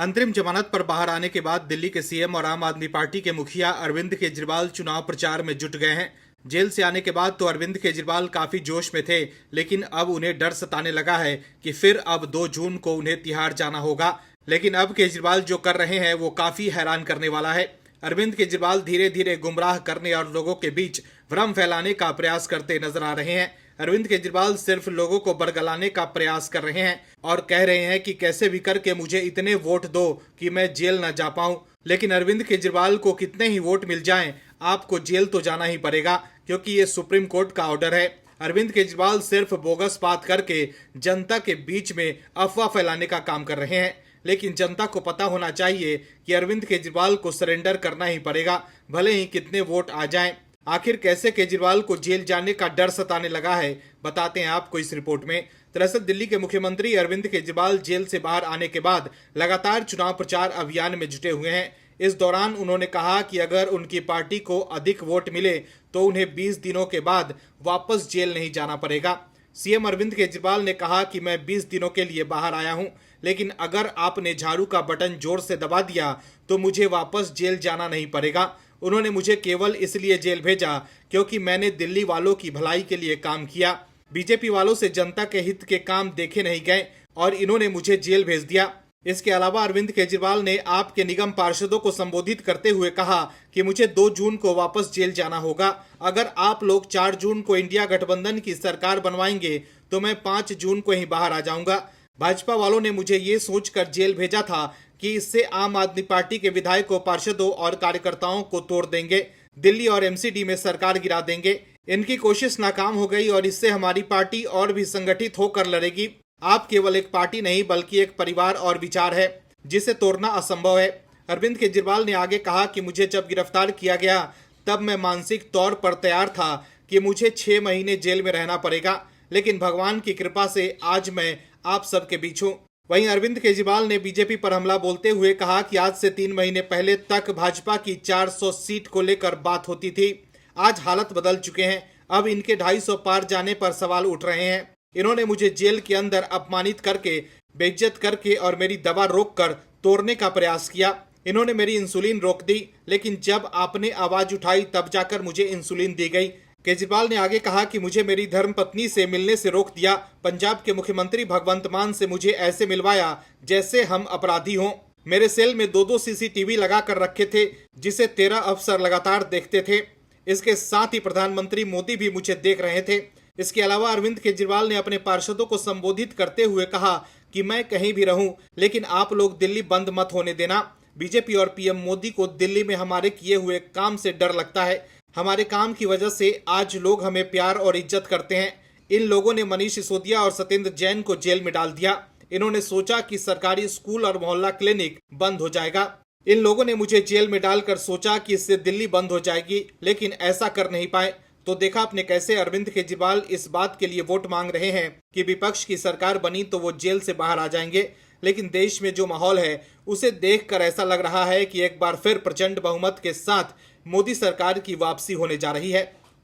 अंतरिम जमानत पर बाहर आने के बाद दिल्ली के सीएम और आम आदमी पार्टी के मुखिया अरविंद केजरीवाल चुनाव प्रचार में जुट गए हैं। जेल से आने के बाद तो अरविंद केजरीवाल काफी जोश में थे, लेकिन अब उन्हें डर सताने लगा है कि फिर अब 2 जून को उन्हें तिहाड़ जाना होगा। लेकिन अब केजरीवाल जो कर रहे हैं वो काफी हैरान करने वाला है। अरविंद केजरीवाल धीरे धीरे गुमराह करने और लोगों के बीच भ्रम फैलाने का प्रयास करते नजर आ रहे हैं। अरविंद केजरीवाल सिर्फ लोगों को बरगलाने का प्रयास कर रहे हैं और कह रहे हैं कि कैसे भी करके मुझे इतने वोट दो कि मैं जेल न जा पाऊं। लेकिन अरविंद केजरीवाल को कितने ही वोट मिल जाएं, आपको जेल तो जाना ही पड़ेगा, क्योंकि ये सुप्रीम कोर्ट का ऑर्डर है। अरविंद केजरीवाल सिर्फ बोगस बात करके जनता के बीच में अफवाह फैलाने का काम कर रहे हैं, लेकिन जनता को पता होना चाहिए कि अरविंद केजरीवाल को सरेंडर करना ही पड़ेगा, भले ही कितने वोट आ जाएं। आखिर कैसे केजरीवाल को जेल जाने का डर सताने लगा है, बताते हैं आपको इस रिपोर्ट में। दरअसल दिल्ली के मुख्यमंत्री अरविंद केजरीवाल जेल से बाहर आने के बाद लगातार चुनाव प्रचार अभियान में जुटे हुए हैं। इस दौरान उन्होंने कहा कि अगर उनकी पार्टी को अधिक वोट मिले तो उन्हें 20 दिनों के बाद वापस जेल नहीं जाना पड़ेगा। सीएम अरविंद केजरीवाल ने कहा कि मैं 20 दिनों के लिए बाहर आया हूं, लेकिन अगर आपने झाड़ू का बटन जोर से दबा दिया तो मुझे वापस जेल जाना नहीं पड़ेगा। उन्होंने मुझे केवल इसलिए जेल भेजा क्योंकि मैंने दिल्ली वालों की भलाई के लिए काम किया। बीजेपी वालों से जनता के हित के काम देखे नहीं गए और इन्होंने मुझे जेल भेज दिया। इसके अलावा अरविंद केजरीवाल ने आपके निगम पार्षदों को संबोधित करते हुए कहा कि मुझे 2 जून को वापस जेल जाना होगा। अगर आप लोग 4 जून को इंडिया गठबंधन की सरकार बनवाएंगे तो मैं 5 जून को ही बाहर आ जाऊंगा। भाजपा वालों ने मुझे ये सोचकर जेल भेजा था कि इससे आम आदमी पार्टी के विधायकों, पार्षदों और कार्यकर्ताओं को तोड़ देंगे, दिल्ली और एमसीडी में सरकार गिरा देंगे। इनकी कोशिश नाकाम हो गई और इससे हमारी पार्टी और भी संगठित होकर लड़ेगी। आप केवल एक पार्टी नहीं बल्कि एक परिवार और विचार है, जिसे तोड़ना असंभव है। अरविंद केजरीवाल ने आगे कहा कि मुझे जब गिरफ्तार किया गया तब मैं मानसिक तौर पर तैयार था कि मुझे 6 महीने जेल में रहना पड़ेगा, लेकिन भगवान की कृपा से आज मैं आप सबके बीच हूँ। वहीं अरविंद केजरीवाल ने बीजेपी पर हमला बोलते हुए कहा कि आज से 3 महीने पहले तक भाजपा की 400 सीट को लेकर बात होती थी, आज हालत बदल चुके हैं। अब इनके 250 पार जाने पर सवाल उठ रहे हैं। इन्होंने मुझे जेल के अंदर अपमानित करके, बेइज्जत करके और मेरी दवा रोककर तोड़ने का प्रयास किया। इन्होंने मेरी इंसुलिन रोक दी, लेकिन जब आपने आवाज उठाई तब जाकर मुझे इंसुलिन दी गई। केजरीवाल ने आगे कहा कि मुझे मेरी धर्मपत्नी से मिलने से रोक दिया। पंजाब के मुख्यमंत्री भगवंत मान से मुझे ऐसे मिलवाया जैसे हम अपराधी हों। मेरे सेल में 2-2 सीसीटीवी लगा कर रखे थे, जिसे 13 अफसर लगातार देखते थे। इसके साथ ही प्रधानमंत्री मोदी भी मुझे देख रहे थे। इसके अलावा अरविंद केजरीवाल ने अपने पार्षदों को संबोधित करते हुए कहा कि मैं कहीं भी रहूं, लेकिन आप लोग दिल्ली बंद मत होने देना। बीजेपी और पीएम मोदी को दिल्ली में हमारे किए हुए काम से डर लगता है। हमारे काम की वजह से आज लोग हमें प्यार और इज्जत करते हैं। इन लोगों ने मनीष सिसोदिया और सत्येंद्र जैन को जेल में डाल दिया। इन्होंने सोचा कि सरकारी स्कूल और मोहल्ला क्लिनिक बंद हो जाएगा। इन लोगों ने मुझे जेल में डालकर सोचा कि इससे दिल्ली बंद हो जाएगी, लेकिन ऐसा कर नहीं पाए। तो देखा आपने कैसे अरविंद केजरीवाल इस बात के लिए वोट मांग रहे हैं कि विपक्ष की सरकार बनी तो वो जेल से बाहर आ जाएंगे। लेकिन देश में जो माहौल है उसे देखकर ऐसा लग रहा है कि एक बार फिर प्रचंड बहुमत के साथ मोदी सरकार की वापसी होने जा रही है।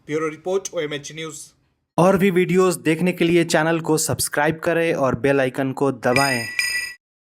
Bureau report, OMH news. और भी वीडियोस देखने के लिए चैनल को सब्सक्राइब करें और बेल आइकन को दबाएं।